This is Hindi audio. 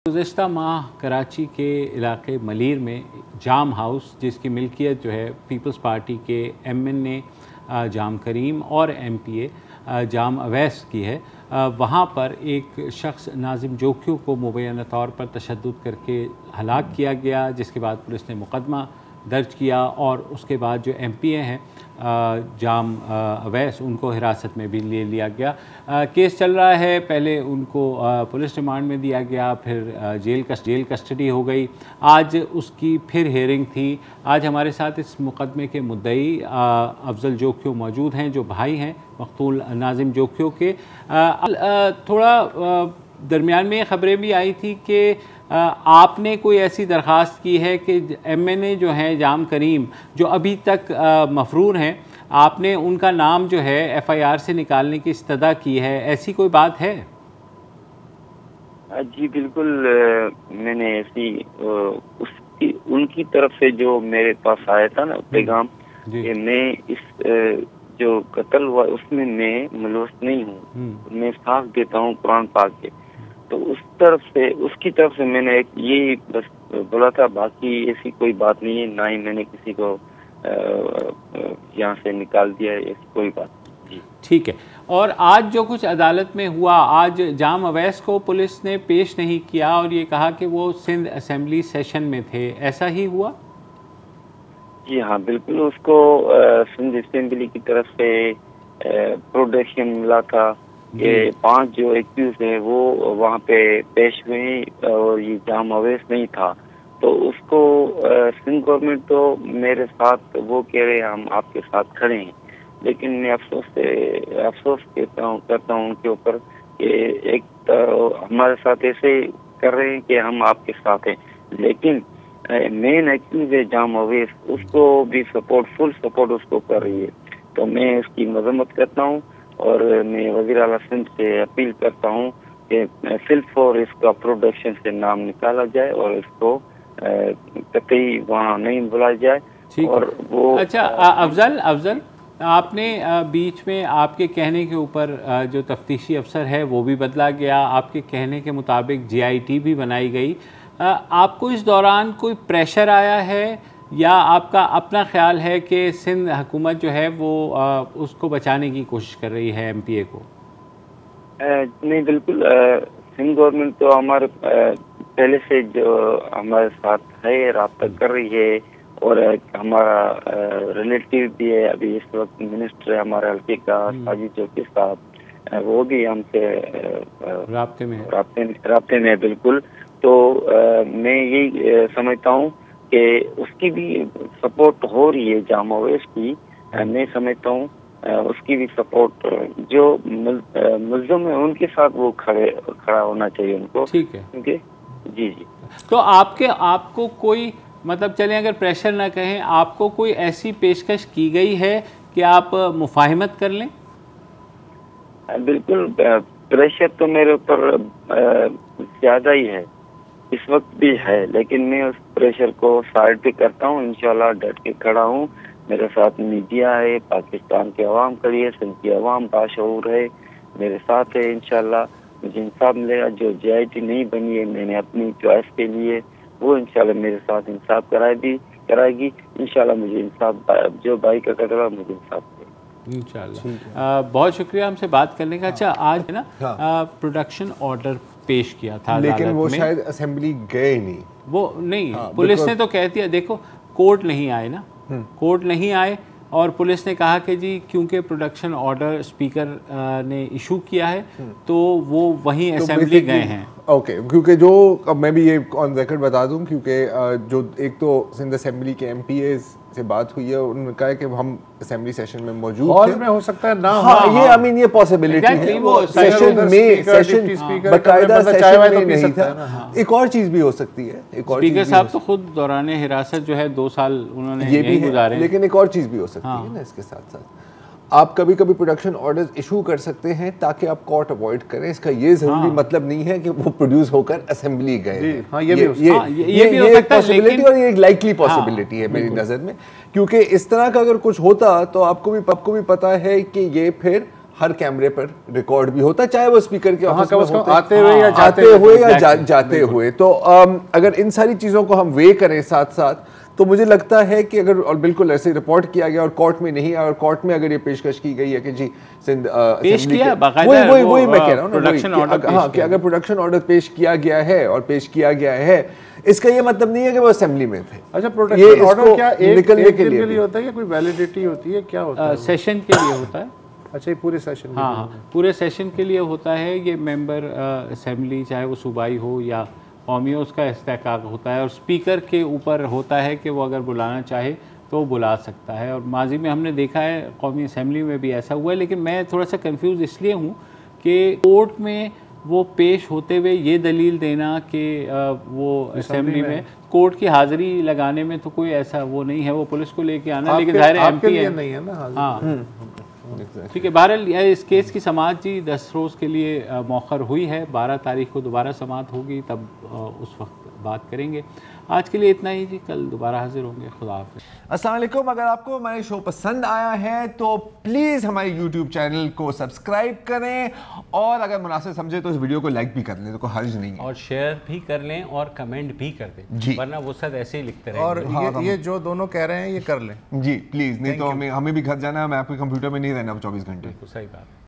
गुज़श्ता माह कराची के इलाके मलीर में जाम हाउस, जिसकी मिल्कियत जो है पीपल्स पार्टी के MN जाम करीम और MPA जाम अवैस की है, वहाँ पर एक शख्स नाजिम जोक्यू को मुबैना तौर पर तशद्दुद करके हलाक किया गया, जिसके बाद पुलिस ने मुकदमा दर्ज किया और उसके बाद जो MPA हैं जाम अवैस, उनको हिरासत में भी ले लिया गया। केस चल रहा है, पहले उनको पुलिस रिमांड में दिया गया, फिर जेल कस्टडी हो गई। आज उसकी फिर हियरिंग थी। आज हमारे साथ इस मुकदमे के मुद्दई अफजल जोक्यू मौजूद हैं, जो भाई हैं मकतूल नाजिम जोक्यू के। थोड़ा दरमियान में ख़बरें भी आई थी कि आपने कोई ऐसी दरख्वास्त की है कि MNA जो हैं जाम करीम, जो अभी तक मफरूर हैं, आपने उनका नाम जो है FIR से निकालने की इस्तदा की है, ऐसी कोई बात है? जी बिल्कुल, मैंने ऐसी उनकी तरफ से जो मेरे पास आया था ना पैगाम कि मैं इस जो कत्ल हुआ उसमें मैं मुलवस नहीं हूँ, मैं साथ देता हूँ कुरान पाक के। तो उसकी तरफ से मैंने एक ये बस बोला था, बाकी ऐसी कोई बात नहीं है, ना ही मैंने किसी को यहाँ से निकाल दिया है, ऐसी कोई बात नहीं। ठीक है। और आज जो कुछ अदालत में हुआ, आज जाम अवैस को पुलिस ने पेश नहीं किया और ये कहा कि वो सिंध असेंबली सेशन में थे, ऐसा ही हुआ? जी हाँ बिल्कुल, उसको सिंध असेंबली की तरफ से प्रोडक्शन मिला था कि 5 जो एक्यूज है वो वहाँ पे पेश हुए और ये जाम अवैस नहीं था। तो उसको सिंध गवर्नमेंट तो मेरे साथ वो कह रहे हम आपके साथ खड़े हैं, लेकिन मैं अफसोस करता हूँ उनके ऊपर कि एक तो हमारे साथ ऐसे कर रहे हैं कि हम आपके साथ हैं, लेकिन मेन एक्यूज है जाम अवैस, उसको भी फुल सपोर्ट उसको कर रही है। तो मैं इसकी मजम्मत करता हूँ और मैं वज़ीर आला सिंध से अपील करता हूँ कि सिर्फ और इसका प्रोडक्शन से नाम निकाला जाए और इसको कतई वहाँ नहीं बुलाया जाए। और वो अच्छा, अफजल आपने बीच में आपके कहने के ऊपर जो तफ्तीशी अफसर है वो भी बदला गया, आपके कहने के मुताबिक GIT भी बनाई गई। आपको इस दौरान कोई प्रेशर आया है या आपका अपना ख्याल है कि सिंध हुकूमत जो है वो उसको बचाने की कोशिश कर रही है MPA को? नहीं बिल्कुल, सिंध गवर्नमेंट तो हमारे पहले से जो हमारे साथ है राब्ता कर रही है और हमारा रिलेटिव भी है, अभी इस वक्त मिनिस्टर है हमारे हल्के का साजिद जोकी साहब, वो भी हमसे राब्ते में बिल्कुल। तो मैं यही समझता हूँ कि उसकी भी सपोर्ट हो रही है जाम अवैस की, मैं समझता हूँ उसकी भी सपोर्ट जो मुल्ज़िम है उनके साथ वो खड़ा होना चाहिए उनको। ठीक है, क्योंकि जी तो आपको कोई मतलब चलें अगर प्रेशर ना कहें, आपको कोई ऐसी पेशकश की गई है कि आप मुफाहिमत कर लें? बिल्कुल, प्रेशर तो मेरे ऊपर ज़्यादा ही है, इस वक्त भी है, लेकिन मैं उस प्रेशर को साइड पे करता हूँ। इंशाल्लाह डट के खड़ा हूँ, मेरे साथ मीडिया है, पाकिस्तान की आवाम खड़ी है, सिंध की आवाम बाशऊर है, मेरे साथ है। इंशाल्लाह मुझे इंसाफ मिलेगा। जो GIT नहीं बनी है मैंने अपनी चॉइस के लिए, वो इंशाल्लाह मेरे साथ इंसाफ कराएगी। इंशाल्लाह मुझे इंसाफ, जो भाई का कटरा मुझे इंसाफ देगा इंशाल्लाह। बहुत शुक्रिया हमसे बात करने का। अच्छा, आज है ना प्रोडक्शन ऑर्डर पेश किया था, लेकिन वो शायद असेंबली गए नहीं, वो नहीं, पुलिस ने तो कह दिया, देखो कोर्ट नहीं आए ना, कोर्ट नहीं आए और पुलिस ने कहा कि जी क्योंकि प्रोडक्शन ऑर्डर स्पीकर ने इशू किया है तो वो वहीं असेंबली गए हैं। ओके, क्योंकि जो अब मैं भी ये ऑन रिकॉर्ड बता दूं, क्योंकि जो एक तो सिंध असेंबली के MPAs से बात हुई है, उन्होंने कहा है कि हम असेंबली सेशन में मौजूद हॉल में हो सकता है ना, ये आई मीन ये पॉसिबिलिटी है, वो सेशन बकायदा सेशन में नहीं था। एक और चीज भी हो सकती है, स्पीकर साहब तो खुद दौरान हिरासत जो है 2 साल उन्होंने ये भी गुजारे, लेकिन एक और चीज भी हो सकती है ना, इसके साथ साथ आप कभी कभी प्रोडक्शन ऑर्डर्स इशू कर सकते हैं ताकि आप कोर्ट अवॉइड करें। इसका ये जरूरी मतलब नहीं है कि वो प्रोड्यूस होकर असेंबली गए। ये भी हो सकता है, पॉसिबिलिटी और ये एक लाइकली पॉसिबिलिटी है मेरी नज़र में, क्योंकि इस तरह का अगर कुछ होता तो आपको भी पता है कि ये फिर हर कैमरे पर रिकॉर्ड भी होता है, चाहे वो स्पीकर के ऑफिस में होते आते हुए या जाते हुए। तो अगर इन सारी चीज़ों को हम वे करें साथ साथ, तो मुझे लगता है कि अगर और बिल्कुल ऐसे रिपोर्ट किया गया और कोर्ट में नहीं आया, और कोर्ट में अगर ये पेशकश की गई है कि जी सिंध पेश किया, वही मैं कह रहा हूँ हाँ, कि अगर प्रोडक्शन ऑर्डर पेश किया गया है और पेश किया गया है, इसका ये मतलब नहीं है कि वो असेंबली में थे। अच्छा, प्रोडक्शन ऑर्डर क्या निकलने के लिए होता है या कोई वैलिडिटी होती है, क्या होता है? सेशन के लिए होता है। अच्छा, ये पूरे सेशन? हाँ, पूरे सेशन के लिए होता है। ये मेंबर असेंबली, चाहे वो सूबाई हो या कौमी, उसका इस्तेहकाक होता है, और स्पीकर के ऊपर होता है कि वो अगर बुलाना चाहे तो वो बुला सकता है। और माजी में हमने देखा है कौमी असेंबली में भी ऐसा हुआ है। लेकिन मैं थोड़ा सा कंफ्यूज इसलिए हूँ कि कोर्ट में वो पेश होते हुए ये दलील देना कि वो असेंबली में कोर्ट की हाज़िरी लगाने में तो कोई ऐसा वो नहीं है, वो पुलिस को लेके आना, लेकिन ज़ाहिर है एमपी है नहीं है ना। हाँ, ठीक है। बहरहाल इस केस की समाअत जी 10 रोज़ के लिए मौखर हुई है। 12 तारीख को दोबारा समाअत होगी, तब उस वक्त बात करेंगे। आज के लिए इतना ही जी, कल दोबारा हाजिर होंगे। खुदा हाफिज़। अस्सलाम वालेकुम। अगर आपको हमारे शो पसंद आया है तो प्लीज़ हमारे यूट्यूब चैनल को सब्सक्राइब करें, और अगर मुनासिब समझे तो इस वीडियो को लाइक भी कर लें, तो कोई हर्ज नहीं है, और शेयर भी कर लें और कमेंट भी कर दें, वरना वो सब ऐसे ही लिखते रहेंगे। और ये जो दोनों कह रहे हैं ये कर लें जी प्लीज़, नहीं तो हमें भी घर जाना है, मैं आपके कंप्यूटर में नहीं रहना 24 घंटे। सही बात।